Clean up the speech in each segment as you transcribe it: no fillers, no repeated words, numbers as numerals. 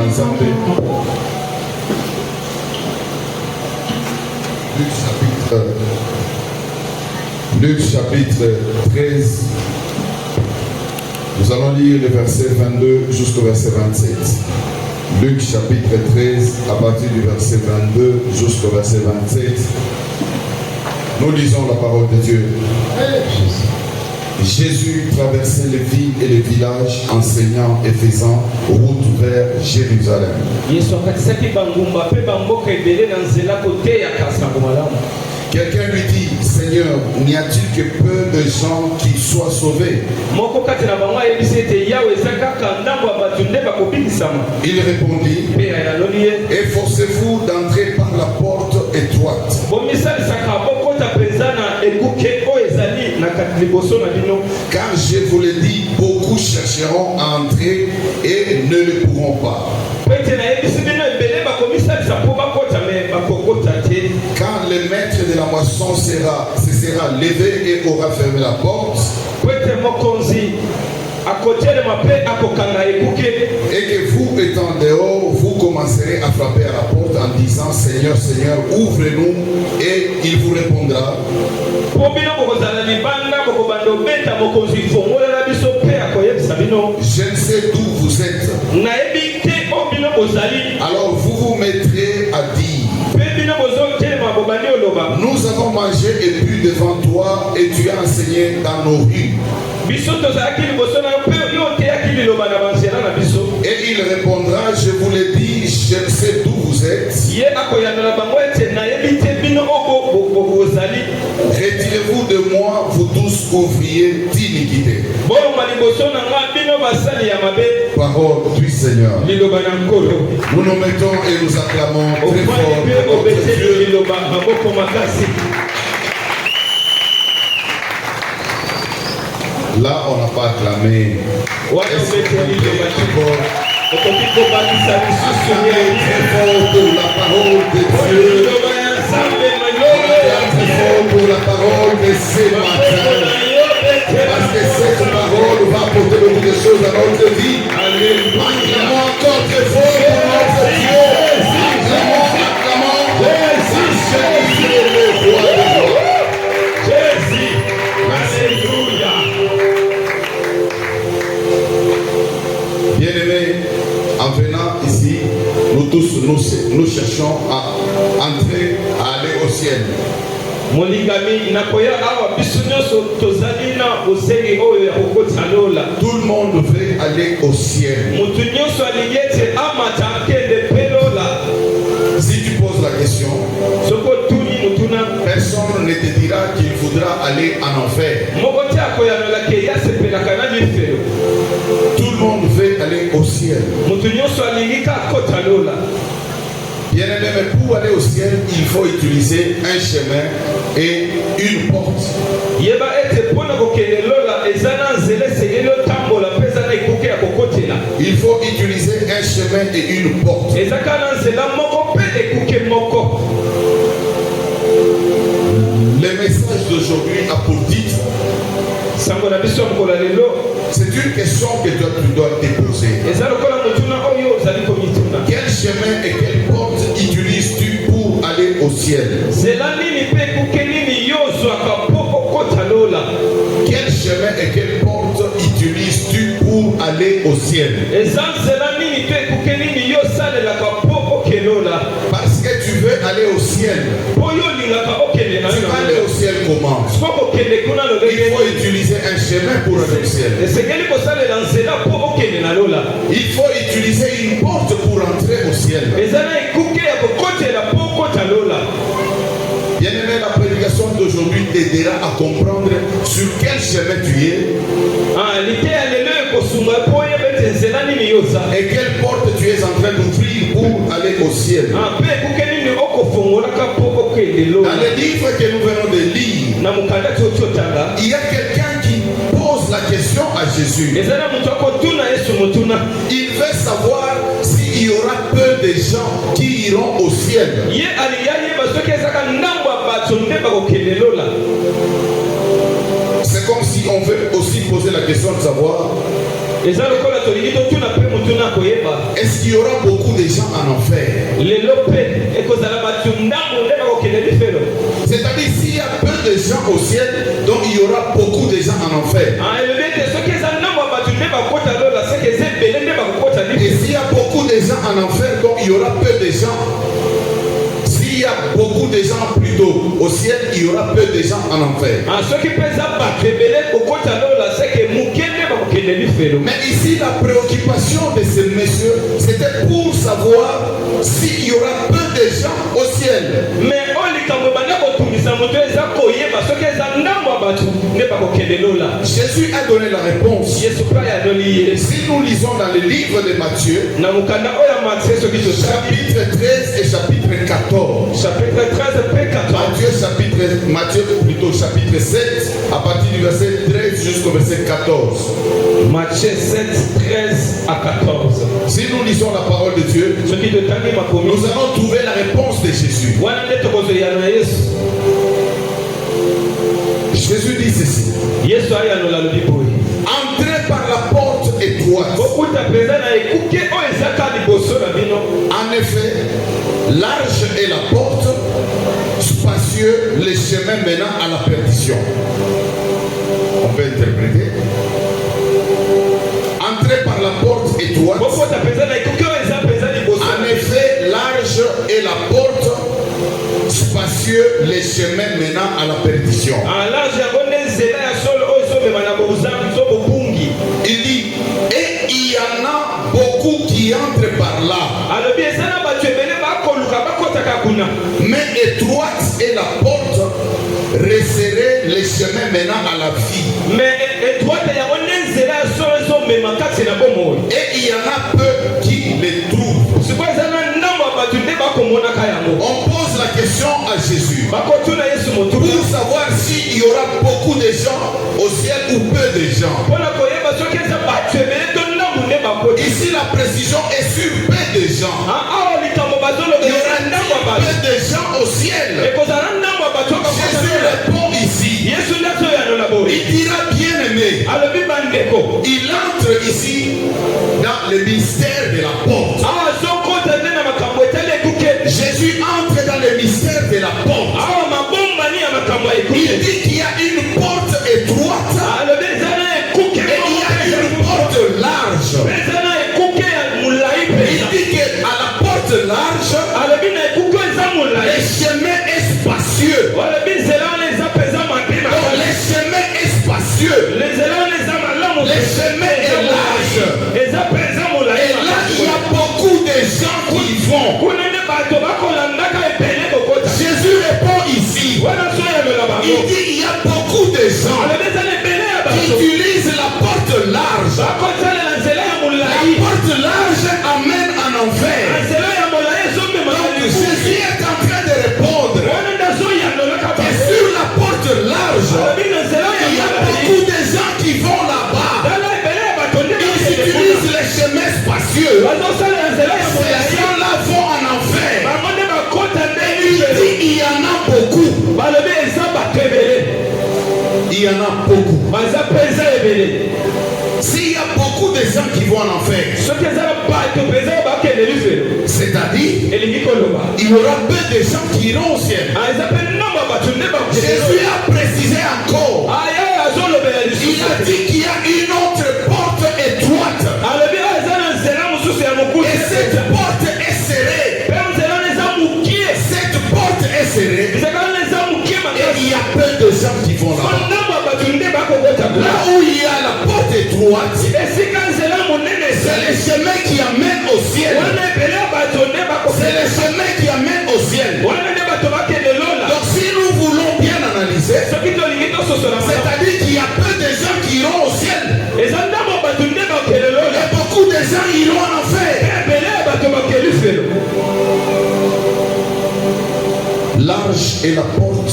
Nzambe. Luc chapitre 13. Nous allons lire le verset 22 jusqu'au verset 27. Luc chapitre 13, à partir du verset 22 jusqu'au verset 27. Nous lisons la parole de Dieu. Jésus traversait les villes et les villages, enseignant et faisant route vers Jérusalem. Quelqu'un lui dit, Seigneur, n'y a-t-il que peu de gens qui soient sauvés? Il répondit, efforcez-vous d'entrer par la porte étroite. Car je vous le dis, beaucoup chercheront à entrer et ne le pourront pas. Quand le maître de la moisson se sera levé et aura fermé la porte, et que vous étant dehors, vous commencerez à frapper à la porte en disant, Seigneur, Seigneur, ouvre-nous, et il vous répondra. Je ne sais d'où vous êtes. Alors vous vous mettrez à dire, nous avons mangé et bu devant toi et tu as enseigné dans nos rues. Et il répondra, je vous l'ai dit, je ne sais d'où vous êtes. Retirez-vous de moi, vous tous ouvriers d'iniquité. Parole du Seigneur. Nous nous mettons et nous acclamons très fort notre Dieu. Là, on n'a pas acclamé. Est-ce que vous pouvez encore acclamer très fort pour la parole de Dieu? Très fort pour la parole de ce matin. Parce que cette parole va apporter beaucoup de choses à notre vie. Acclamons encore très fort pour notre Dieu. Acclamons. Jésus est le roi des rois. Jésus. Alléluia. Bien-aimés, en venant ici, nous tous, nous cherchons à entrer, à aller au ciel. Tout le monde veut aller au ciel. Si tu poses la question, personne ne te dira qu'il faudra aller en enfer. Tout le monde veut aller au ciel. Bien aimé, mais pour aller au ciel, il faut utiliser un chemin et une porte. Il faut utiliser un chemin et une porte. Le message d'aujourd'hui a pour titre, c'est une question que tu dois te poser. Quel chemin et quelle porte utilises-tu pour aller au ciel? Quel chemin et quelle porte utilises-tu pour aller au ciel? Parce que tu veux aller au ciel. Tu vas aller au ciel comment? Il faut utiliser un chemin pour aller au ciel. Il faut utiliser une porte pour entrer au ciel. Bien aimé, la prédication d'aujourd'hui t'aidera à comprendre sur quel chemin tu es. Et quelle porte tu es en train d'ouvrir pour aller au ciel. Dans les livres que nous venons de lire, il y a quelqu'un qui pose la question à Jésus. Il veut savoir s'il y aura peu de gens qui iront au ciel. C'est comme si on veut aussi poser la question de savoir, Est-ce qu'il y aura beaucoup de gens en enfer? C'est-à-dire s'il y a peu de gens au ciel, donc il y aura beaucoup de gens en enfer. Et s'il y a beaucoup de gens en enfer, donc il y aura peu de gens. S'il y a beaucoup de gens plutôt au ciel, il y aura peu de gens en enfer. Mais ici, la préoccupation de ce monsieur, c'était pour savoir s'il y aura peu de gens au ciel. Jésus a donné la réponse. Si nous lisons dans le livre de Matthieu, chapitre 13 et chapitre 14. Chapitre 13 et Matthieu plutôt chapitre 7, à partir du verset 13 jusqu'au verset 14. Matthieu 7, 13 à 14. Si nous lisons la parole de Dieu, nous allons trouver la réponse de Jésus. Jésus dit ceci. Entrez par la porte étroite. En effet, large est la porte, spacieux les chemins menant à la perdition. On peut interpréter. Entrez par la porte étroite. En effet, large est la porte, spacieux les chemins menant à la perdition. Il dit, et il y en a beaucoup qui entrent par là. Mais étroite est la porte, resserrée les chemins menant à la vie. Et il y en a peu qui les trouvent. On pose la question à Jésus pour savoir s'il y aura beaucoup de gens au ciel ou peu de gens. Ici la précision est sur peu de gens. Il y aura peu de gens au ciel. Jésus répond ici. Il dira bien aimé. Il entre ici dans le mystère de la porte. Jésus entre dans le mystère de la porte. Il dit qu'il y a une porte étroite et il y a une porte large. Il dit qu'à la porte large, les chemins est spacieux. Donc les chemins est spacieux. Les chemins est large. Et là, il y a beaucoup de gens qui vont. Jésus répond ici. Il dit il y a beaucoup de gens qui utilisent la porte large. La porte large amène en enfer. Donc Jésus est en train de répondre que sur la porte large, il y a beaucoup de gens qui vont là-bas. Ils utilisent les chemins spacieux. Ces gens-là vont en enfer. Il y en a beaucoup. Il y en a beaucoup. S'il y a beaucoup de gens qui vont en enfer, c'est-à-dire il y aura peu de gens qui iront au ciel. Jésus a précisé encore. Il a dit qu'il y a une autre porte étroite. Et cette porte est serrée. Cette porte est serrée. Et il y a peu de gens qui vont là-bas. Là où il y a la porte étroite, c'est le chemin qui amène au ciel. C'est le chemin qui amène au ciel. Donc si nous voulons bien analyser, c'est-à-dire qu'il y a peu de gens qui iront au ciel. Et beaucoup de gens iront en enfer. Large est la porte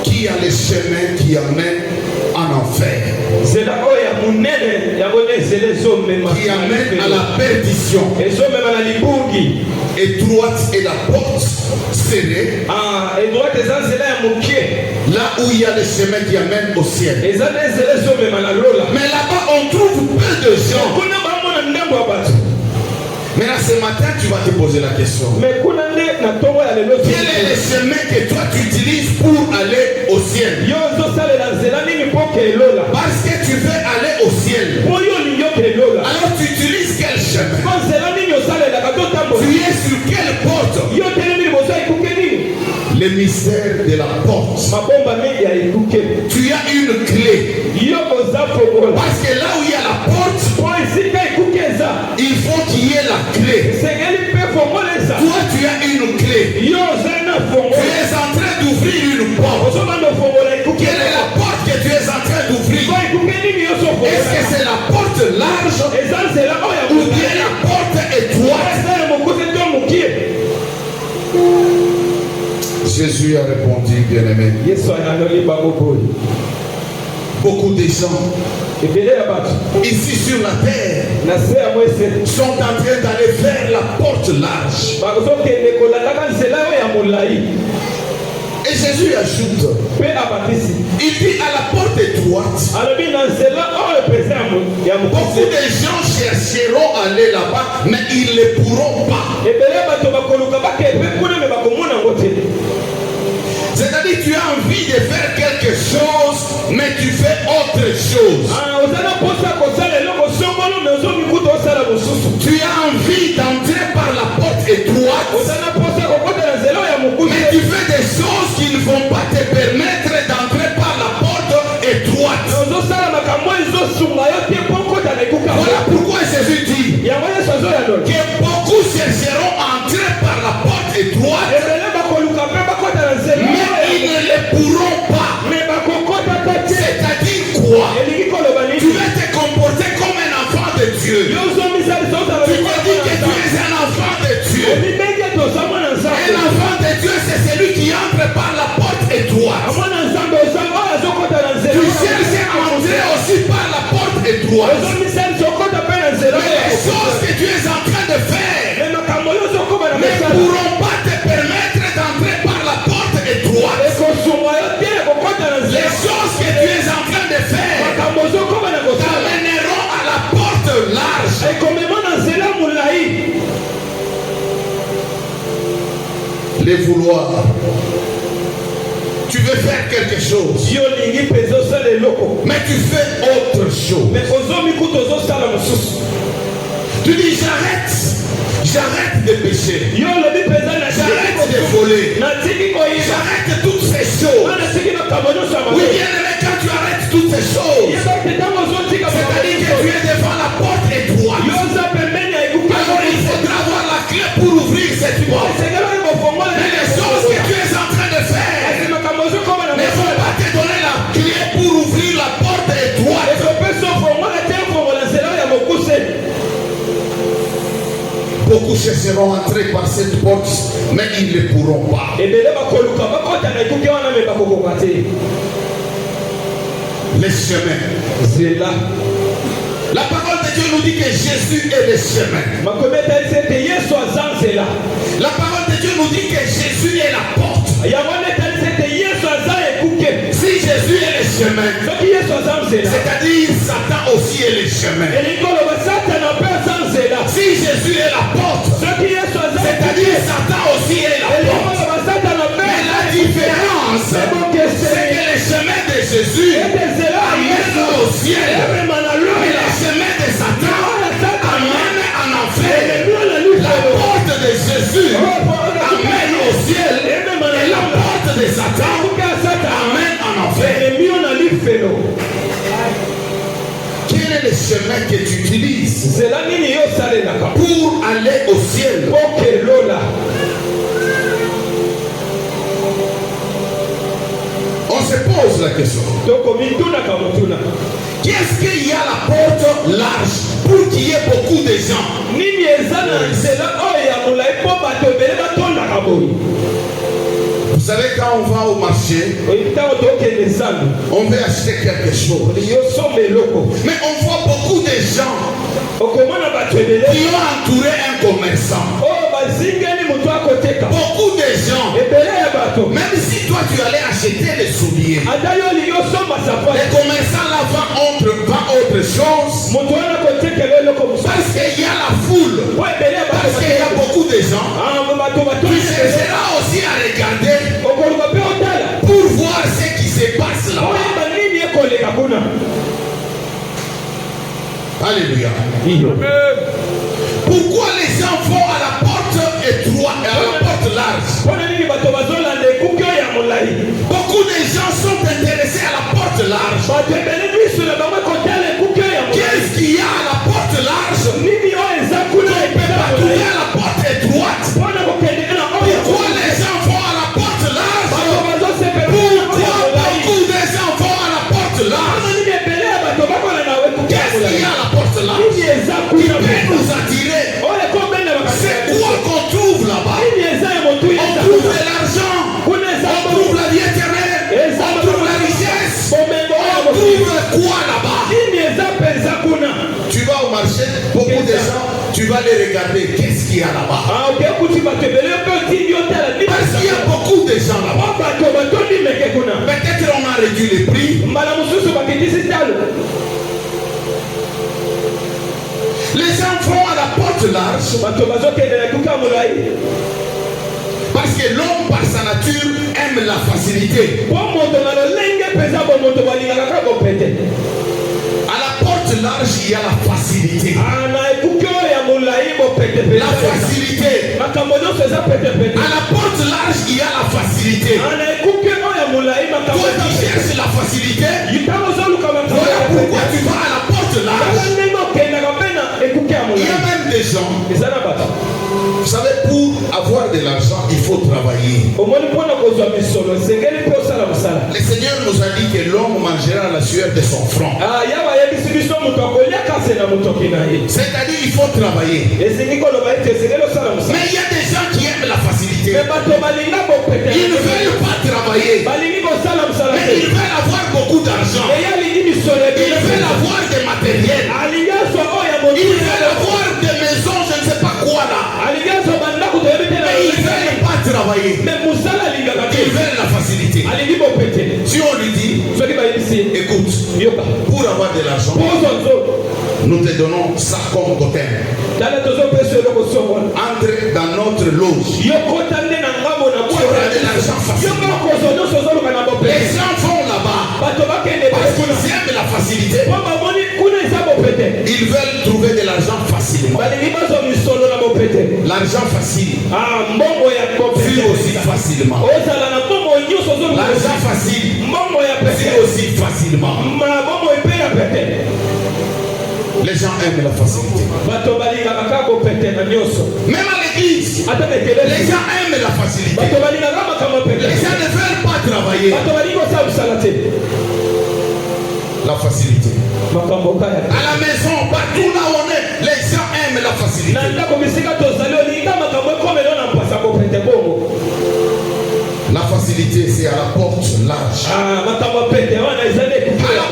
qui a les chemins qui amènent en enfer, qui amène à la perdition. Étroite est la porte serrée, là où il y a les chemins qui amènent au ciel. Mais là-bas on trouve peu de gens. Maintenant ce matin tu vas te poser la question. Quel est le chemin que toi tu utilises pour aller au ciel? Parce que tu veux aller au ciel. Alors tu utilises quel chemin? Tu es sur quelle porte? Le mystère de la porte. Tu as une clé. Parce que là où il y a la porte, il faut qu'il y ait la clé. Toi tu as une clé. Tu es en train d'ouvrir une porte. Quelle est la porte que tu es en train d'ouvrir? Est-ce que c'est la porte large ou bien la porte étroite? Jésus a répondu, bien-aimé. Beaucoup de gens ici sur la terre sont en train d'aller vers la porte large. Et Jésus ajoute, il dit à la porte étroite, beaucoup de gens chercheront à aller là-bas, mais ils ne pourront pas. C'est-à-dire tu as envie de faire quelque chose, mais tu fais autre chose. Tu as envie d'entrer par la porte étroite, mais tu fais des choses qui ne vont pas te permettre d'entrer par la porte étroite. Voilà pourquoi Jésus dit que beaucoup chercheront à entrer par la porte étroite, mais ils ne le pourront pas. C'est-à-dire quoi? Tu vas te comporter comme un enfant de Dieu. Tu te dis que tu es un enfant de Dieu. Un enfant de Dieu, c'est celui qui entre par la porte étroite. Tu cherches à entrer aussi par la porte étroite. Mais les choses que tu es en train de faire ne pourront pas te permettre d'entrer par la porte étroite. Les choses que tu es en train de faire t'amèneront à la porte large. Les vouloir. Tu veux faire quelque chose, mais tu fais autre chose. Tu dis j'arrête de pécher, j'arrête de voler, j'arrête toutes ces choses. Oui, bien aimé, quand tu arrêtes toutes ces choses, c'est-à-dire que tu es devant la porte étroite. Alors il faudra avoir la clé pour ouvrir cette porte. Mais les choses que tu es en train de faire ne vont pas te donner la clé pour ouvrir la porte étroite. Beaucoup chercheront à entrer par cette porte, mais ils ne pourront pas. Les chemins. La parole de Dieu nous dit que Jésus est le chemin. La parole de Dieu nous dit que Jésus est la porte. Si Jésus est le chemin, c'est-à-dire Satan aussi est le chemin. Si Jésus est la porte, c'est-à-dire Satan aussi est la porte. Mais la différence, c'est que le chemin de Jésus amène au ciel, mais le chemin de Satan amène en enfer. La porte de Jésus amène au ciel, et la porte de Satan amène en enfer. Quel est le chemin que tu utilises pour aller au ciel? On se pose la question. Qu'est-ce qu'il y a la porte large pour qu'il y ait beaucoup de gens? Vous savez, quand on va au marché, on veut acheter quelque chose, mais on voit beaucoup de gens qui ont entouré un commerçant. Beaucoup de gens, même si toi tu allais acheter les souliers, les commerçants là vont entre eux. devant autre chose. Parce qu'il y a la foule. Parce qu'il y a beaucoup de gens. Tu chercheras aussi à regarder pour voir ce qui se passe là-bas. Alléluia. Pourquoi les gens vont à la porte étroite et à la porte large? Beaucoup de gens sont intéressés à la porte large. Qu'est-ce qu'il y a à la porte large? On ne peut pas trouver à la porte étroite. Pourquoi les gens vont à la porte large? Pourquoi beaucoup de gens vont à la porte large? Qu'est-ce qu'il y a à la porte large? Qui peut nous attirer? C'est quoi qu'on trouve là-bas? On trouve de l'argent, on trouve la vie éternelle, on trouve la richesse, on trouve quoi là-bas? Tu vas au marché, beaucoup de gens, tu vas les regarder, qu'est-ce qu'il y a là-bas? Parce qu'il y a beaucoup de gens là-bas. Peut-être on a réduit les prix. Les gens vont à la porte large parce que l'homme par sa nature aime la facilité. À la porte large, il y a la facilité. La facilité. À la porte large, il y a la facilité. Toi qui cherches la facilité, voilà pourquoi tu vas à la porte large. Il y a même des gens, vous savez, pour avoir de l'argent, il faut travailler. Le Seigneur nous a dit que l'homme mangera la sueur de son front. C'est-à-dire il faut travailler. Mais il y a des gens qui aiment la facilité. Ils ne veulent pas travailler. Mais ils veulent avoir beaucoup d'argent. Ils veulent avoir des matériels. Ils veulent avoir des maisons, je ne sais pas quoi là. Mais ils ne veulent pas travailler. Ils veulent la facilité. Si on lui dit, écoute, pour avoir de l'argent, nous te donnons ça comme totem. Entre dans notre loge. Tu auras de l'argent facilement. Les gens vont là-bas parce qu'ils aiment la facilité. Ils veulent trouver de l'argent facilement. L'argent facile. Vit aussi facilement. L'argent facile. Vit aussi facilement. Les gens aiment la facilité. Même à l'église, les gens aiment la facilité. Les gens ne veulent pas travailler. La facilité. À la maison, partout là où on est, les gens aiment la facilité. La facilité, c'est à la porte large. À la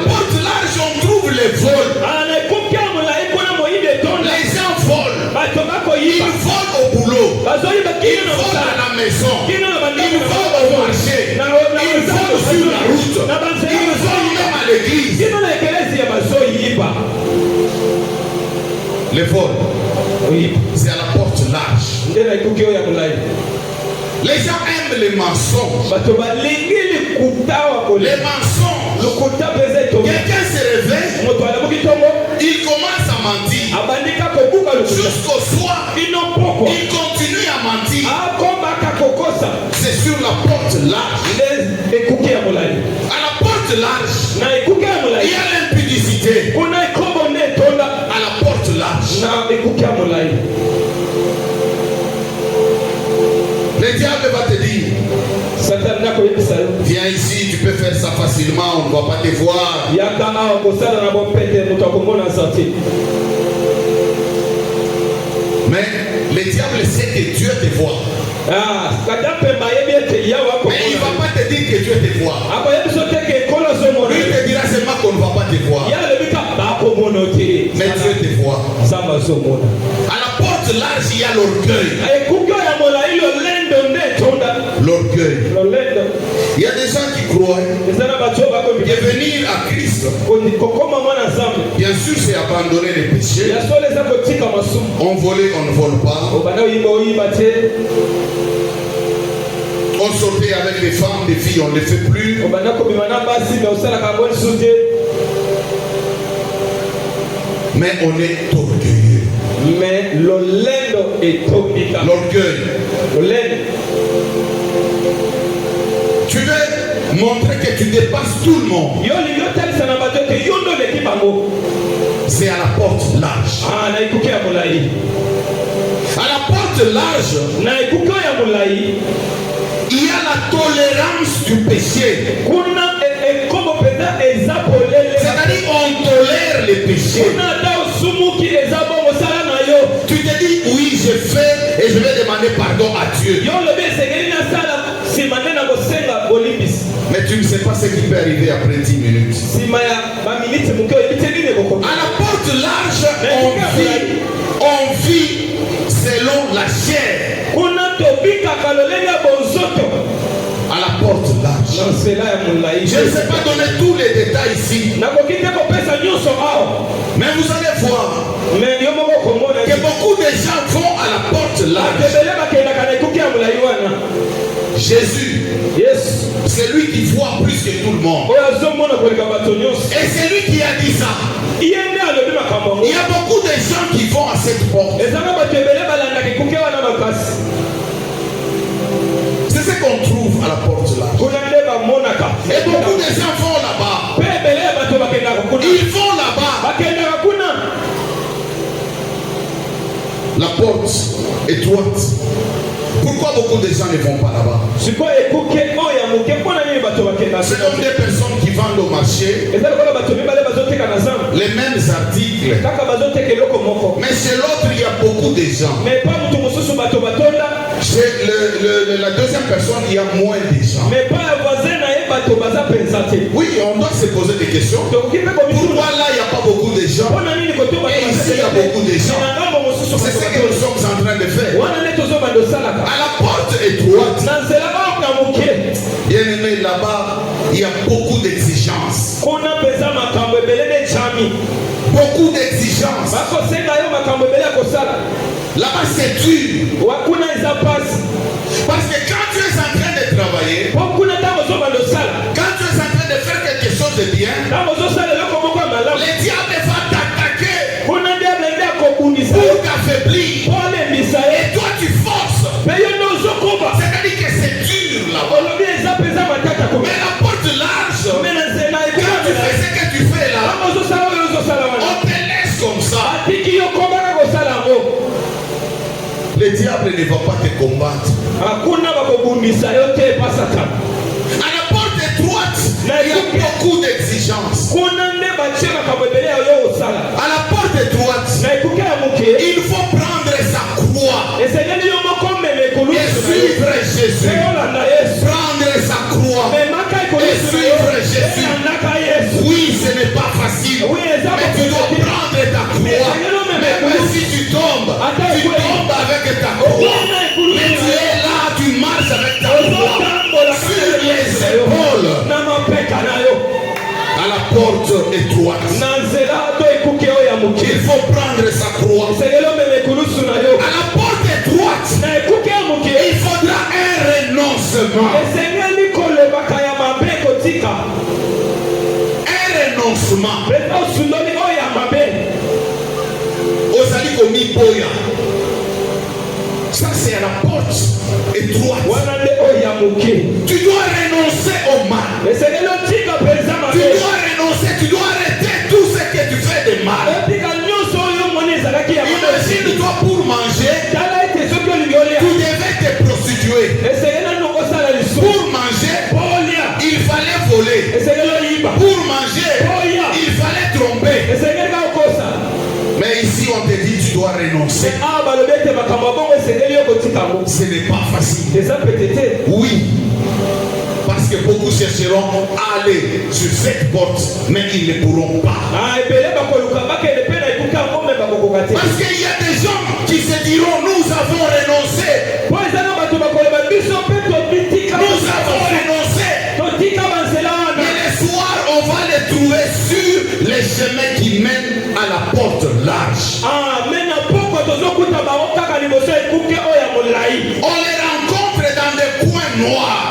porte large, on trouve les vols. Les gens volent. Ils volent au boulot. Ils volent à la maison. Ils volent au marché. Ils volent sur la route. Ils volent même à l'église. Les vols, c'est à la porte large. Les gens aiment les mensonges. Les mensonges. Quelqu'un se réveille, il commence à mentir. Jusqu'au soir, il continue à mentir. C'est sur la porte large. À la porte large, il y a l'impudicité. À la porte large. Le diable va te dire, viens ici, tu peux faire ça facilement, on ne va pas te voir. Mais le diable sait que Dieu te voit. Mais il ne va pas te dire que Dieu te voit. Lui te dira seulement qu'on ne va pas te voir. Mais Dieu te voit. À la porte large, il y a l'orgueil. L'orgueil. Il y a des gens qui croient croire que venir à Christ, bien sûr, c'est abandonner les péchés. On volait, on ne vole pas. On sortait avec les femmes, les filles, on ne les fait plus. Mais on est orgueilleux. L'orgueil. Tu veux montrer que tu dépasses tout le monde. C'est à la porte large. À la porte large, il y a la tolérance du péché. C'est-à-dire on tolère les péchés. Tu te dis oui, je fais et je vais demander pardon à Dieu. Mais tu ne sais pas ce qui peut arriver après 10 minutes. À la porte large, on vit selon la chair. À la porte large. Je ne sais pas donner tous les détails ici. Mais vous allez voir que beaucoup de gens vont à la porte large. Jésus, c'est lui qui voit plus que tout le monde. Et c'est lui qui a dit ça. Il y a beaucoup de gens qui vont à cette porte. C'est ce qu'on trouve à la porte là. Et beaucoup de gens vont là-bas. Ils vont là-bas. La porte étroite. Pourquoi beaucoup de gens ne vont pas là-bas? Ce sont des personnes qui vendent au marché les mêmes articles. Mais chez l'autre, il y a beaucoup de gens. Chez la deuxième personne, il y a moins de gens. Oui, on doit se poser des questions. Pourquoi là, il n'y a pas beaucoup de gens? Et ici, il y a beaucoup de gens. C'est ce que nous sommes en train de faire. À la porte étroite, bien aimé, là-bas, il y a beaucoup d'exigences. Beaucoup d'exigences. Là-bas, c'est dur. Parce que quand tu es en train de travailler, quand tu es en train de faire quelque chose de bien, le diable va t'attaquer pour t'affaiblir. Et toi, tu forces. C'est-à-dire que c'est dur là-bas. Mais la porte large, quand tu fais ce que tu fais là, on te laisse comme ça. Le diable ne va pas te combattre. À la porte étroite, il y a beaucoup d'exigences. À la porte étroite, il faut prendre sa croix et suivre Jésus. Prendre sa croix et suivre Jésus. Oui, ce n'est pas facile, mais tu dois prendre ta croix. Même si tu tombes avec ta croix. Mais tu es là, tu marches avec ta croix sur les épaules. À la porte étroite, il faut prendre sa croix. À la porte étroite, il faudra un renoncement. Un renoncement. Ozali komi boya. Ça c'est à la porte étroite. Tu dois renoncer au mal. Tu dois renoncer, tu dois arrêter tout ce que tu fais de mal. Imagine-toi pour manger, tu devais te prostituer. Pour manger, il fallait voler. Pour manger, il fallait tromper. Mais ici on te dit tu dois renoncer. Ce n'est pas facile. Oui. Parce que beaucoup chercheront à aller sur cette porte, mais ils ne pourront pas. Parce qu'il y a des gens qui se diront nous avons renoncé. Nous avons renoncé. On les rencontre dans des coins noirs.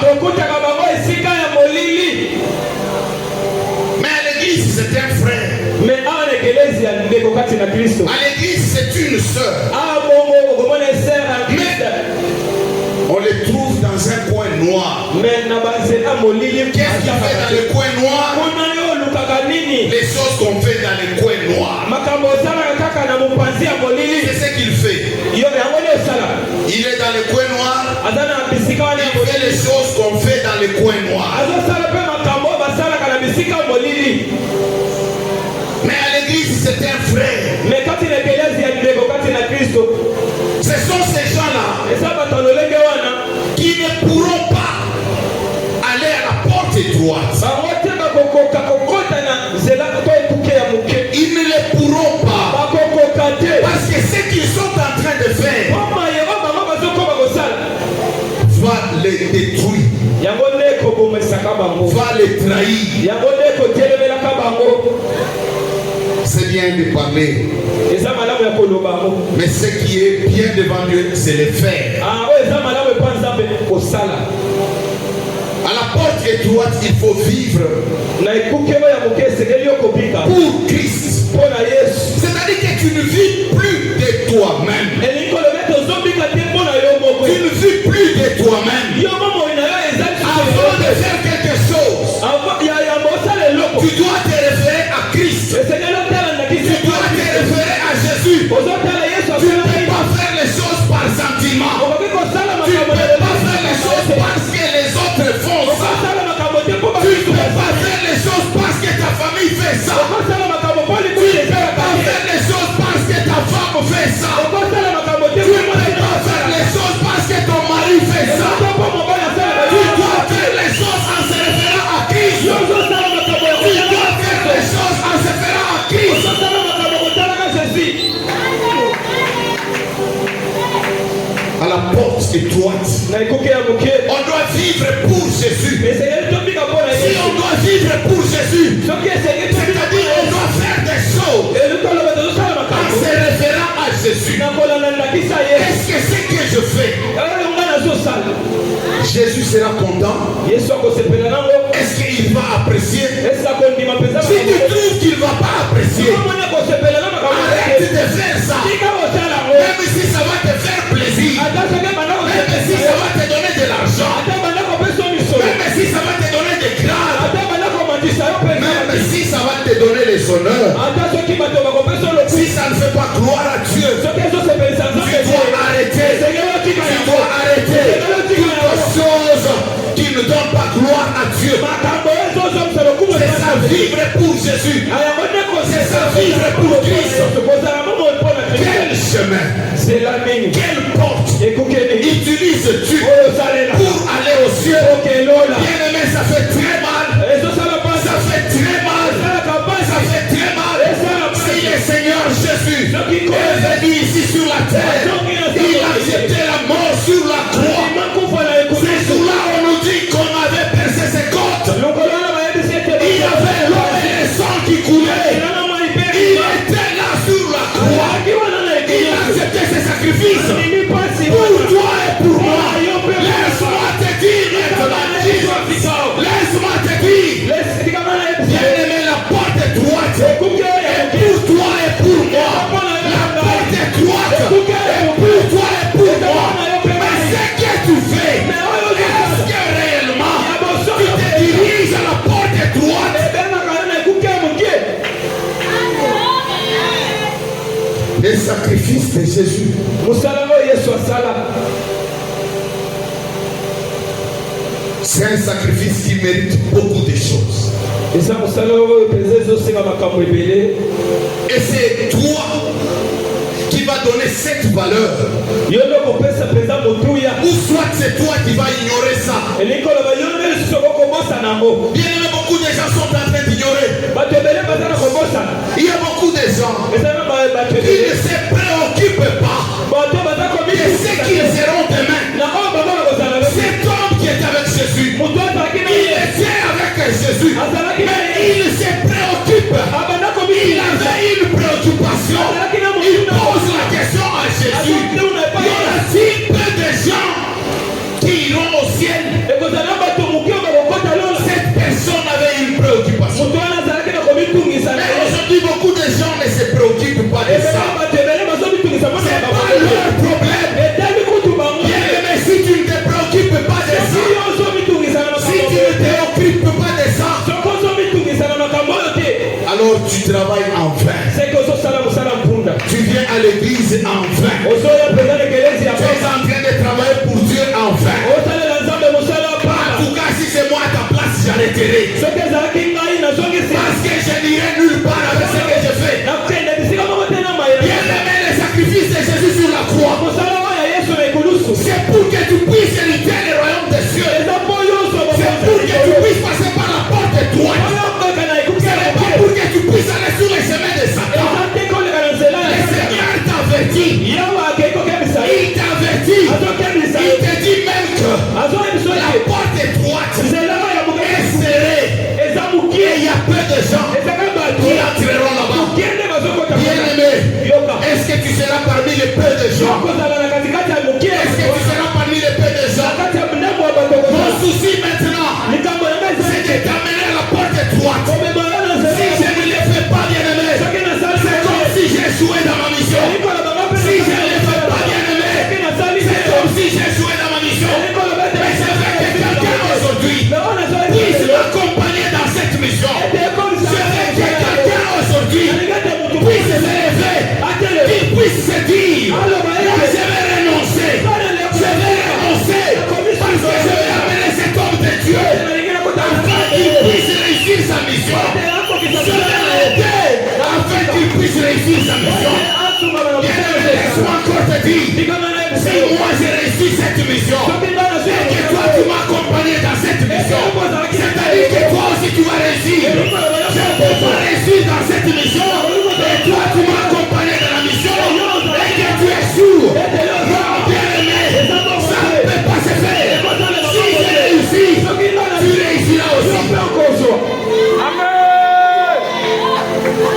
Mais à l'église, c'est un frère. À l'église, c'est une sœur. Mais on les trouve dans un coin noir. Qu'est-ce qu'il fait dans le coin noir? Les choses qu'on fait dans les coins noirs. C'est ce qu'il fait. Il est dans le coin noir. Il fait les choses qu'on fait dans les coins noirs. Mais à l'église, c'est un frère. Ce sont ces gens-là qui ne pourront pas aller à la porte étroite. Ils ne les pourront pas. Parce que ce qu'ils sont en train de faire va les détruire, va les trahir. C'est bien de parler, mais ce qui est bien devant Dieu, c'est le faire. À la porte étroite, il faut vivre pour Christ. C'est-à-dire que tu ne vis plus de toi-même. Tu ne vis plus de toi-même. Avant de faire quelque chose, tu dois te référer à Christ. Tu dois te référer à Jésus. Tu ne peux pas faire les choses par sentiment. Tu ne peux pas faire les choses parce que les autres font ça. Tu ne peux pas faire les choses parce que ta famille fait ça. Tu ne peux pas faire les choses parce que ta femme fait ça. Tu ne peux pas faire les choses parce que ton mari fait ça. Tu dois faire les choses en se référant à Christ. Tu dois faire les choses en se référant à Christ. À la porte étroite, on doit vivre pour Jésus. Si on doit vivre pour Jésus, c'est-à-dire on doit faire des choses en se référant à Jésus. Qu'est-ce que c'est que je fais? Jésus sera content. Est-ce qu'il va apprécier? Si tu trouves qu'il ne va pas apprécier, arrête de faire ça. Même si ça va te faire plaisir, même si ça va te donner de l'argent, même si ça va te donner des grâces, même si ça va te donner les honneurs, si ça ne fait pas gloire à Dieu, tu dois arrêter. Tu dois arrêter toute chose qui ne donne pas gloire à Dieu. C'est ça vivre pour Jésus. C'est ça vivre pour Christ. Quel chemin, quelle porte utilises-tu pour aller au ciel? Bien aimé, ça fait très mal. Ça fait très mal. Ça fait très mal. Si le Seigneur Jésus est venu ici sur la terre, il a accepté la mort sur la croix. C'est jour-là on nous dit qu'on avait percé ses côtes. Il y avait l'eau et le sang qui coulait. Il était là sur la croix. Il a accepté ses sacrifices pour toi et pour moi. Laisse-moi te dire maintenant. Laisse-moi te dire. Bien aimé, la porte est droite. Et pour toi et pour moi. La porte est droite. Et pour toi et pour moi. Mais ce que tu fais, est-ce que réellement tu te diriges à la porte étroite? Les sacrifices de Jésus, c'est un sacrifice qui mérite beaucoup de choses. Et c'est toi qui va donner cette valeur. Ou soit c'est toi qui va ignorer ça. Bien aimé, beaucoup de gens sont en train d'ignorer. Il y a beaucoup de gens qui ne se préoccupent pas de ce qu'ils seront demain. Cet homme qui est avec Jésus, il était avec Jésus, mais il se préoccupe. Il avait une préoccupation. Il pose la question à Jésus. se préoccupent pas de ça. C'est pas leur problème. Bien-aimé, si tu ne te préoccupes pas de ça, si tu ne te occupes pas de ça, alors tu travailles en vain. Tu viens à l'église en vain. Tu es en train de travailler pour Dieu en vain. En tout cas, si c'est moi à ta place, j'arrêterai. Parce que je n'irai nulle part avec ce que je fais. Bien-aimé, le sacrifice de Jésus sur la croix, c'est pour que tu puisses hériter le royaume des cieux. C'est pour que tu puisses passer par la porte droite. Ce n'est pas pour que tu puisses aller sur les chemins de Satan. Le Seigneur t'avertit. Il t'avertit. Il te dit même que la porte est droite est serrée. Et il y a peu de gens qui entreront là-bas. Bien-aimé, est-ce que tu seras parmi les peu de gens? Est-ce que tu seras parmi les peu de gens? Mon souci maintenant, c'est de t'amener à la porte droite. Si je ne le fais pas, bien-aimé, c'est comme si j'ai échoué dans ma mission. Si je ne le fais pas, bien-aimé, c'est comme si j'ai échoué dans ma mission. Mais je veux que quelqu'un aujourd'hui puisse m'accompagner dans cette mission. Je veux que quelqu'un aujourd'hui puisse se lever, qu'il puisse se dire, je vais renoncer. Je vais renoncer parce que je vais amener cet homme de Dieu afin qu'il puisse réussir sa mission. Je vais l'aider afin qu'il puisse réussir sa mission. Laisse-moi encore te dire, si moi j'ai réussi cette mission et que toi tu m'as accompagné dans cette mission, c'est-à-dire que toi aussi tu vas réussir. Je ne peux pas réussir dans cette mission et toi tu m'as accompagné dans la mission et que tu échoues. Non, bien-aimé, ça ne peut pas se faire. Si j'ai réussi, tu réussiras aussi.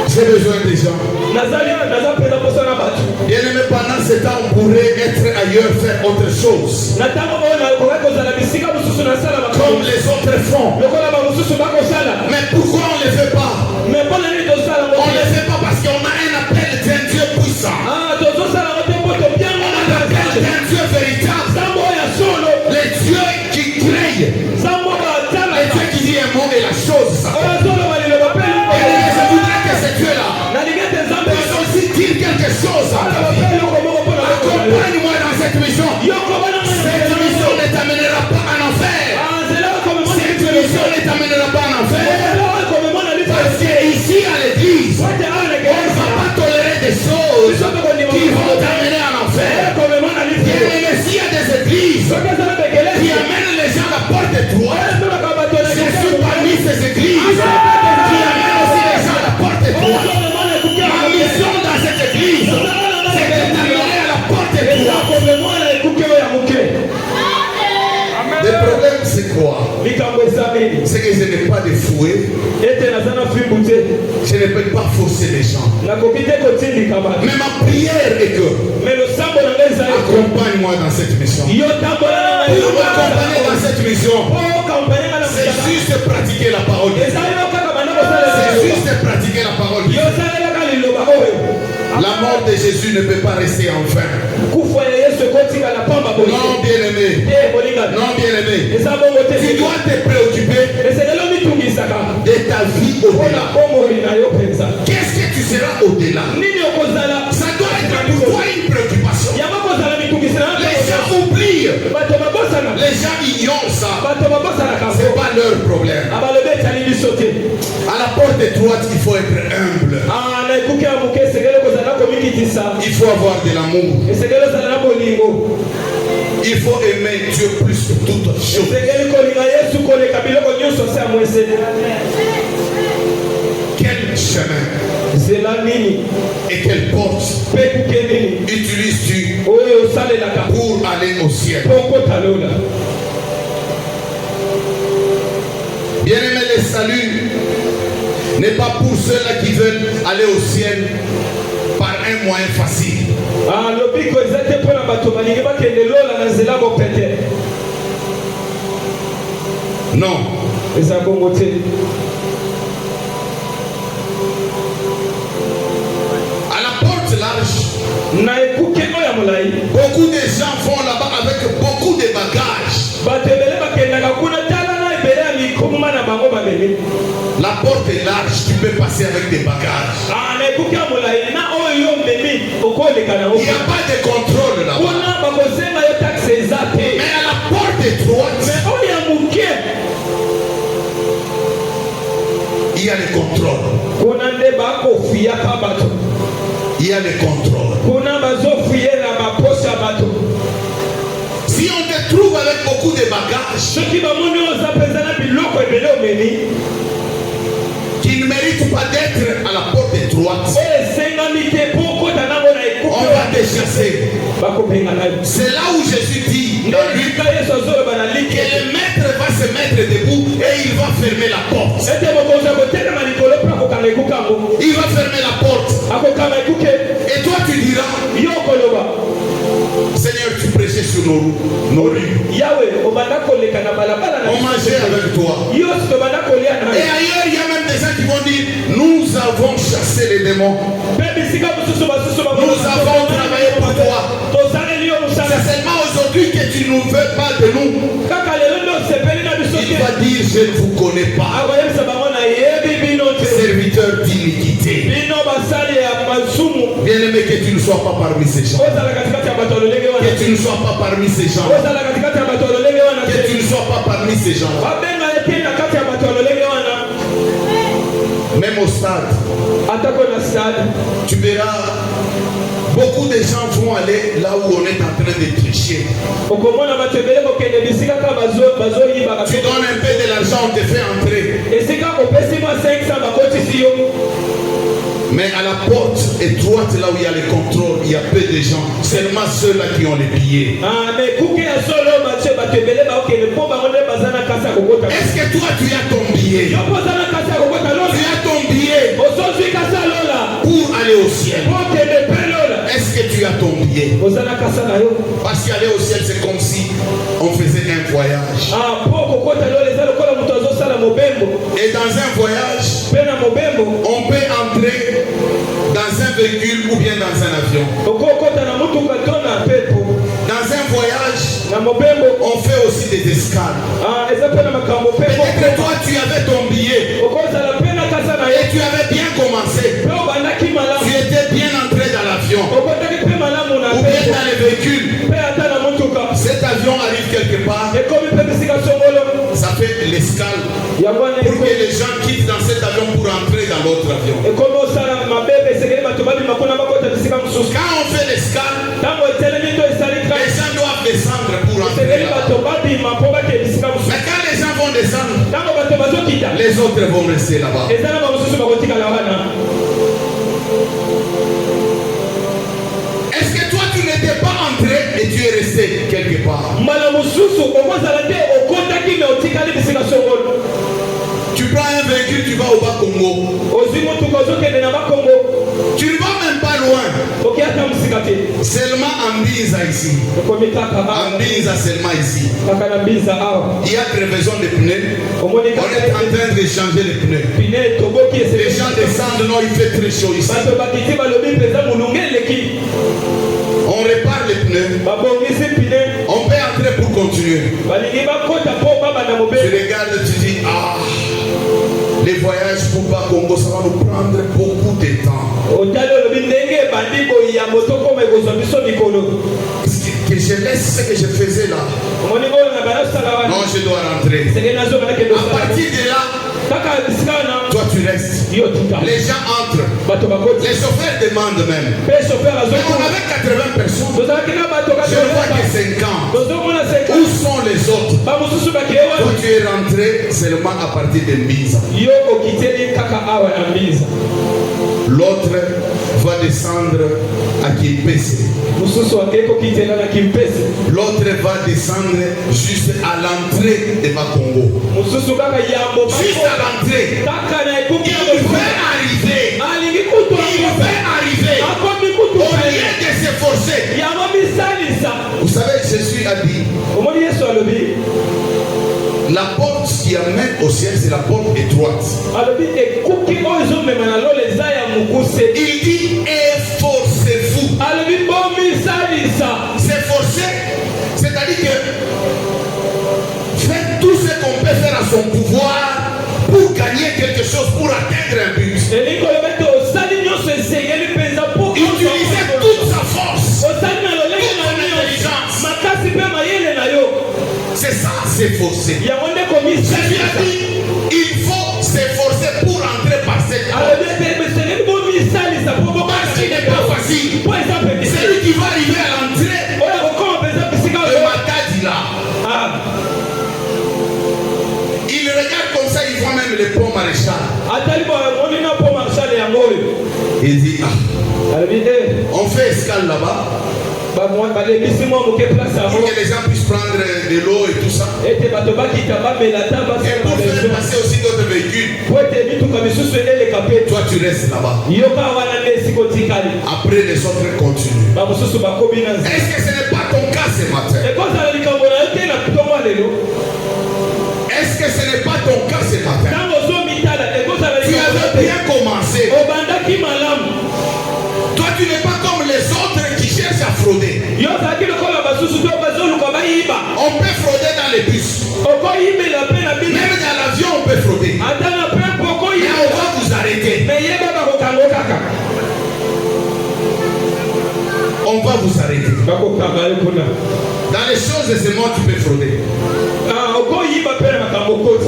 J'ai besoin des gens. Bien-aimé, pendant ce temps, on pourrait être ailleurs, faire autre chose. Comme les autres font. Mais pourquoi on ne le fait pas? On ne le fait pas parce qu'on a un appel d'un Dieu puissant. On a l'appel d'un Dieu véritable. Le Dieu qui crée. Le Dieu qui dit un mot et la chose s'appelle. Et je voudrais que ce Dieu-là puisse aussi dire quelque chose à ta vie. Accompagne-moi dans cette mission. Cette mission ne t'amènera pas en enfer. Cette mission ne t'amènera pas en enfer. Parce qu'ici à l'église, on ne va pas tolérer des choses qui vont t'amener en enfer. Bien-aimé, s'il y a des églises qui amènent les gens à la porte droite, je suis parmi ces églises qui amènent aussi les gens à la porte droite. Ma mission dans cette église, c'est de t'amener à la porte droite. Le problème c'est quoi? C'est que je n'ai pas de fouet. Je ne peux pas forcer les gens. Mais ma prière est que accompagne-moi dans cette mission. Pour m'accompagner dans cette mission, c'est juste pratiquer la parole de Dieu. C'est juste pratiquer la parole de Dieu. La mort de Jésus ne peut pas rester en vain. Non, bien-aimé. Non, bien-aimé. Tu dois te préoccuper de ta vie au-delà. Qu'est-ce que tu seras au-delà? Ça doit être pour toi une préoccupation. Les gens oublient. Les gens ignorent ça. C'est pas leur problème. À la porte droite, il faut être humble. Il faut avoir de l'amour. Il faut aimer Dieu plus que toute chose. Quel chemin et quelle porte utilises-tu pour aller au ciel? Bien-aimé, le salut n'est pas pour ceux-là qui veulent aller au ciel par un moyen facile. Non. Beaucoup de gens vont là-bas avec beaucoup de bagages. La porte est large, tu peux passer avec des bagages. Il n'y a pas de contrôle là-bas. Mais à la porte étroite, il y a le contrôle. Il y a le contrôle. Si on te trouve avec beaucoup de bagages qui ne méritent pas d'être à la porte étroite, on va te chasser. C'est là où Jésus dit dans Luc que le maître va se mettre debout et il va fermer la porte. Il va fermer la porte. Et toi tu diras, Seigneur, tu prêchais sur nos rues. On mangeait avec toi. Et ailleurs, il y a même des gens qui vont dire, nous avons chassé les démons. Nous avons travaillé pour toi. C'est seulement aujourd'hui que tu ne veux pas de nous. Il va dire, je ne vous connais pas. Serviteur d'iniquité. Bien-aimé, que tu ne sois pas parmi ces gens. Que tu ne sois pas parmi ces gens. Que tu ne sois pas parmi ces gens. Même au stade, tu verras, beaucoup de gens vont aller là où on est en train de tricher. Tu donnes un peu de l'argent, on te fait entrer. Mais à la porte étroite, là où il y a le contrôle, il y a peu de gens. Seulement ceux-là qui ont les billets. Est-ce que toi tu as ton billet? Tu as ton billet pour aller au ciel. Est-ce que tu as ton billet? Parce qu'aller au ciel, c'est comme si on faisait un voyage. Et dans un voyage, on peut entrer dans un véhicule ou bien dans un avion. Dans un voyage, on fait aussi des escales. Peut-être que toi tu avais ton billet et tu avais bien commencé. Tu étais bien entré dans l'avion ou bien dans le véhicule. Cet avion arrive quelque part, ça fait l'escale pour que les gens quittent dans cet avion pour entrer dans l'autre avion. Quand on fait l'escale, les gens doivent descendre pour entrer là-bas. Mais quand les gens vont descendre, les autres vont rester là-bas. Est-ce que toi tu n'étais pas entré et tu es resté quelque part? Tu prends un véhicule, tu vas au Bas-Congo. Tu ne vas même pas loin. Seulement en Binza ici. En Binza seulement ici. Il y a crevaison de pneus. On est en train de changer les pneus. Les gens descendent, non, il fait très chaud ici. On répare les pneus. On peut entrer pour continuer. Tu regardes, tu dis, ah, les voyages pour Bas-Congo, ça va nous prendre beaucoup de temps. Que je laisse ce que je faisais là. Non, je dois rentrer. À partir de là, toi tu restes. Les gens entrent. Les chauffeurs demandent même. Mais on avait 80 personnes. Je ne vois que 50. Où sont les autres? Toi tu es rentré seulement à partir de Mbiza. L'autre va descendre à Kimpese. L'autre va descendre juste à l'entrée de Bas-Congo. Juste à l'entrée. Il veut arriver. Au lieu de s'efforcer. Vous savez, Jésus a dit, la porte qui amène au ciel, c'est la porte étroite. Il dit, efforcez-vous. pouvoir pour gagner quelque chose, pour atteindre un but. Utilisait toute sa force, toute son intelligence. C'est ça, s'efforcer. Jésus a dit, il faut s'efforcer pour entrer par cette porte. Parce qu'il n'est pas facile. C'est lui qui va arriver à l'entrée. Le matin dit là. Il regarde comme ça, il voit même le pont maréchal. Il dit, on fait escale là-bas. Pour que les gens puissent prendre de l'eau et tout ça. Et pour faire passer aussi d'autres véhicules. Toi tu restes là-bas. Après les autres continuent. Est-ce que ce n'est pas ton cas ce matin? Est-ce que ce n'est pas ton cas ce matin? Tu avais bien commencé. Toi tu n'es pas comme les autres qui cherchent à frauder. On peut frauder dans les bus. Même dans l'avion on peut frauder. Mais on va vous arrêter. On va vous arrêter. Dans les choses de ce monde tu peux frauder.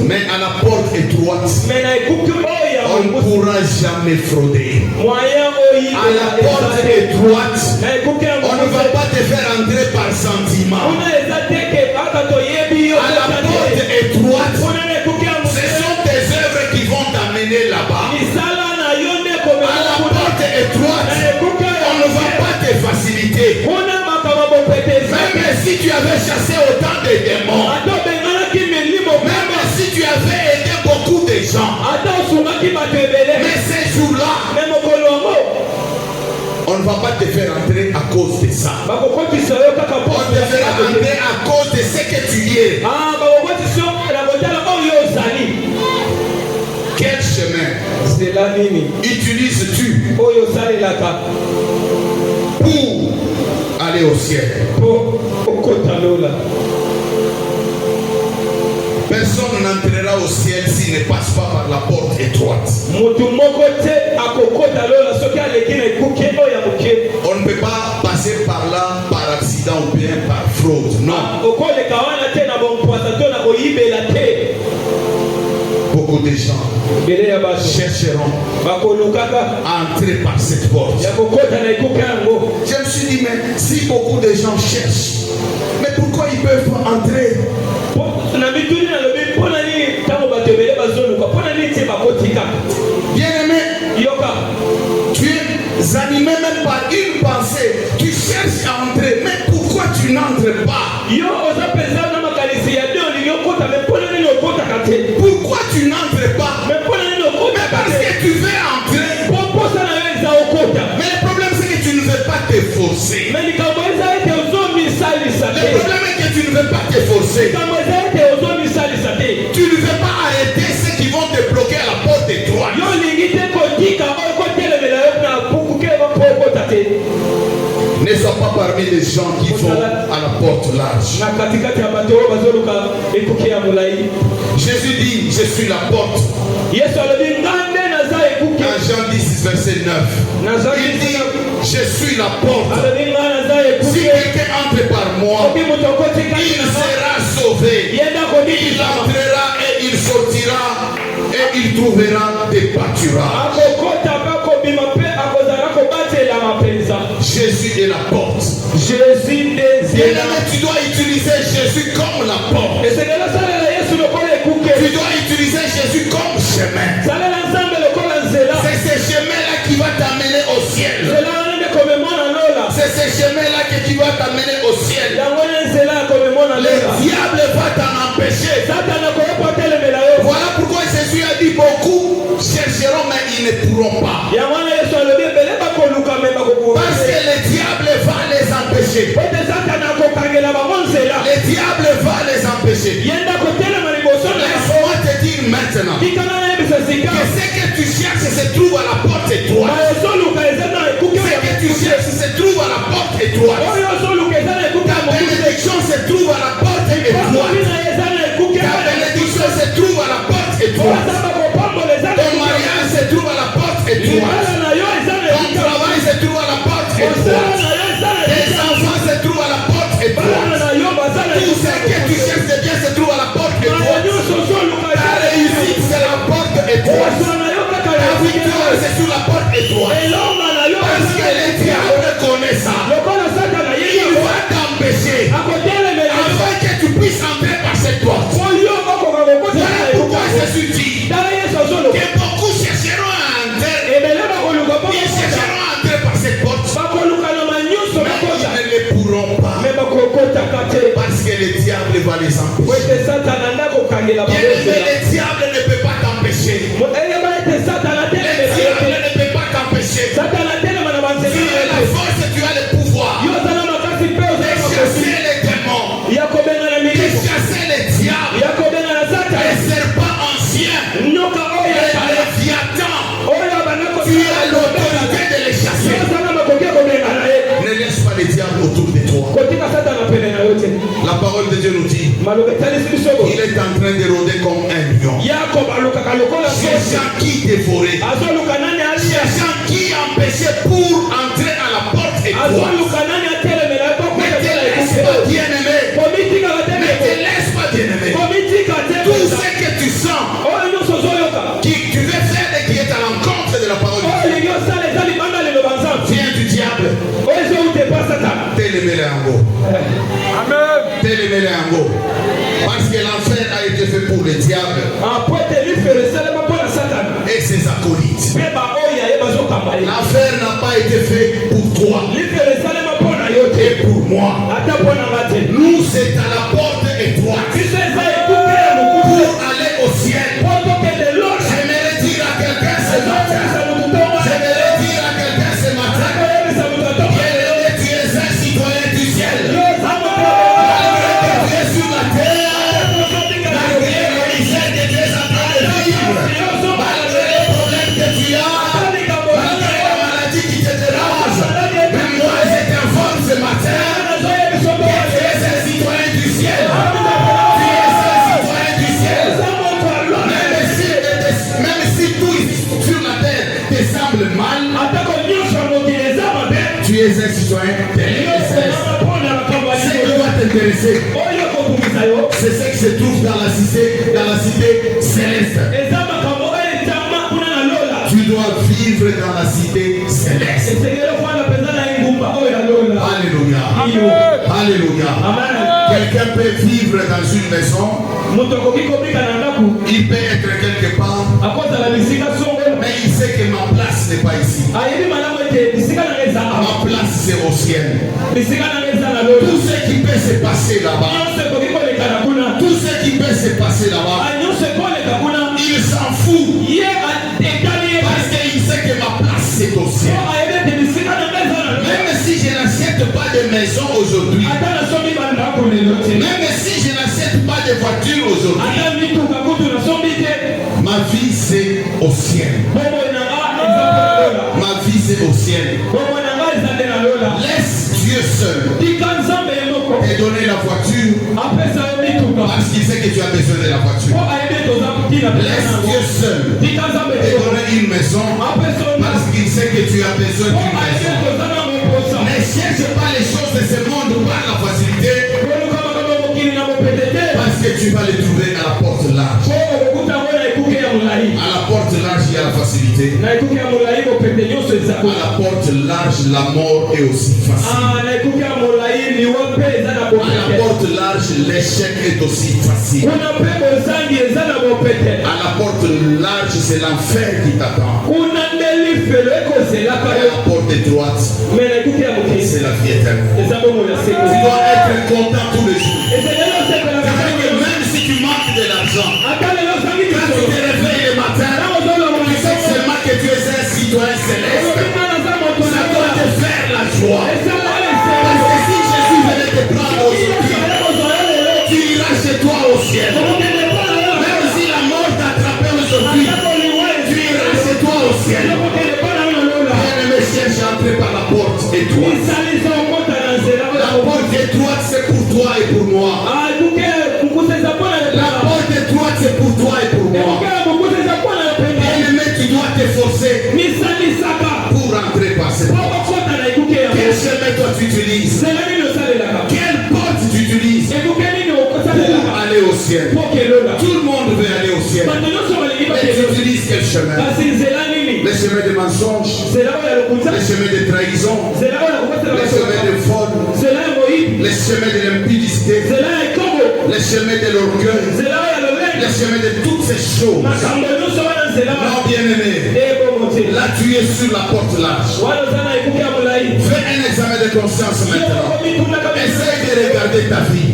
Mais à la porte étroite, on ne pourra jamais frauder. À la porte étroite, on ne va pas te faire entrer par sentiment. À la porte étroite, ce sont tes œuvres qui vont t'amener là-bas. À la porte étroite, on ne va pas te faciliter. Même si tu avais chassé autant de démons, même si tu avais aidé beaucoup de gens, mais ces jours-là, on ne va pas te faire entrer à cause de ça. On te fera entrer à cause de ce que tu es. Quel chemin utilises-tu pour aller au ciel? Personne n'entrera au ciel s'il ne passe pas par la porte étroite. On ne peut pas passer par là par accident ou bien par fraude. Non. Beaucoup de gens chercheront à entrer par cette porte. Je me suis dit, mais si beaucoup de gens cherchent, mais pourquoi ils peuvent entrer? Bien-aimé, tu es animé même par une pensée. Tu cherches à entrer, mais pourquoi tu n'entres pas? Pourquoi tu n'entres pas? Mais parce que tu veux entrer. Mais le problème c'est que tu ne veux pas te forcer. Le problème est que tu ne veux pas te forcer. Tu ne veux pas arrêter ceux qui vont te bloquer à la porte étroite. Ne sois pas parmi les gens qui vont à la porte large. Jésus dit, je suis la porte. Dans Jean 10, verset 9. Il dit, je suis la porte. Si quelqu'un entre par moi, il sera sauvé. Il entrera et il sortira et il trouvera des pâturages. Jésus est la porte. Bien-aimé, tu dois utiliser Jésus comme la porte. Tu dois utiliser Jésus comme chemin. C'est ce chemin-là qui va t'amener au ciel. C'est ce chemin-là qui va t'amener au ciel. Le diable va t'en empêcher. Voilà pourquoi Jésus a dit beaucoup chercheront mais ils ne pourront pas. Parce que le diable va les empêcher. Le diable va les empêcher. Laisse-moi te dire maintenant que ce que tu cherches se trouve à la porte étroite. Ce que tu cherches se trouve à la porte étroite. Ta bénédiction se trouve à la porte étroite. Ta bénédiction se trouve à la Parce que le diable va les empêcher. Le diable ne peut pas t'empêcher. Le diable ne peut pas t'empêcher. Tu as la force, tu as le pouvoir de chasser les démons, de chasser les diables, les serpents anciens, les Léviathans. Tu as l'autorité de les chasser. Ne laisse pas les diables autour de toi. La parole de Dieu nous dit, il est en train de rôder comme un lion, cherchant qui dévorer, cherchant qui empêcher pour entrer à la porte étroite. Ne te laisse pas, bien-aimé. Ne te laisse pas, bien-aimé. Tout ce que tu sens, qui tu veux faire et qui est à l'encontre de la parole de Dieu, vient du diable. Télémé en haut. Télémé en haut. Parce que l'enfer a été fait pour le diable et ses acolytes. L'enfer n'a pas été fait pour toi et pour moi. Nous, c'est à la porte étroite pour aller au ciel. J'aimerais dire à quelqu'un ce matin, bien-aimé, tu es un citoyen du ciel. Malgré que tu es sur la terre, malgré la misère que tu es en train de vivre, malgré les problèmes que tu as, malgré la maladie qui te dérange, même moi je t'informe ce matin que tu es un citoyen du ciel. Tu es un citoyen du ciel. Même si tout sur la terre te semble mal, tu es un citoyen céleste. Ce qui doit t'intéresser, c'est ce qui se trouve dans la cité céleste. Tu dois vivre dans la cité céleste. Alléluia. Alléluia. Quelqu'un peut vivre dans une maison, il peut être quelque part, mais il sait que ma place n'est pas ici. Ma place c'est au ciel. Tout ce qui peut se passer là-bas, tout ce qui peut se passer là-bas, il s'en fout. Parce qu'il sait que ma place c'est au ciel. Même si je n'achète pas de maison aujourd'hui, même si je n'achète pas de voiture aujourd'hui, ma vie c'est au ciel. Ma vie c'est au ciel. Laisse Dieu seul te donner la voiture parce qu'il sait que tu as besoin de la voiture. Laisse Dieu seul te donner une maison parce qu'il sait que tu as besoin d'une maison. Ne cherche pas les choses de ce monde par la facilité parce que tu vas les trouver à la porte large. À la porte large, il y a la facilité. À la porte large, la mort est aussi facile. À la porte large, l'échec est aussi facile. À la porte large, c'est l'enfer qui t'attend. À la porte étroite, c'est la vie éternelle. Tu dois être content tous les jours. Même si tu manques de l'argent, quand tu te réveilles le matin, tu sais seulement que tu es un citoyen céleste. Ça doit te faire la joie. Parce que si Jésus venait te prendre aujourd'hui, tu iras chez toi au ciel. Même si la mort t'a attrapé aujourd'hui, tu iras chez toi au ciel. Bien-aimé, cherche à entrer par la porte étroite. La porte étroite, c'est pour toi et pour moi. La porte étroite, c'est pour toi et pour moi. Bien-aimé, tu dois t'efforcer pour entrer par cette porte. Quel chemin toi tu utilises? Quelle porte tu utilises pour aller au ciel? Tout le monde veut aller au ciel. Mais tu utilises quel chemin? Le chemin de mensonge, le chemin de trahison, le chemin de vol, le chemin de l'impudicité, le chemin de l'orgueil, le chemin de toutes ces choses. Non, bien-aimé, Là, tu es sur la porte large. Fais un examen de conscience maintenant. Essaye de regarder ta vie.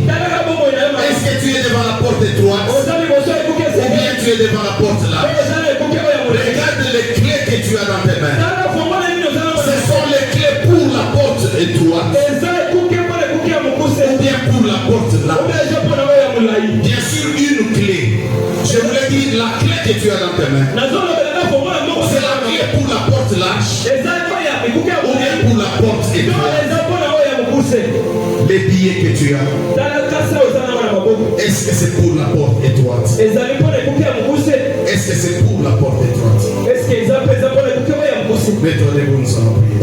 Est-ce que tu es devant la porte étroite ou bien tu es devant la porte large? Regarde les clés que tu as dans tes mains. Ce sont les clés pour la porte étroite ou bien pour la porte large. Bien sûr, une clé. Je voulais dire la clé que tu as dans tes mains. C'est la clé pour la porte large ou bien pour la porte étroite. Les billets que tu as, est-ce que c'est pour la porte étroite? Est-ce que c'est pour la porte étroite? Est-ce que Mets-toi debout, nous allons prier.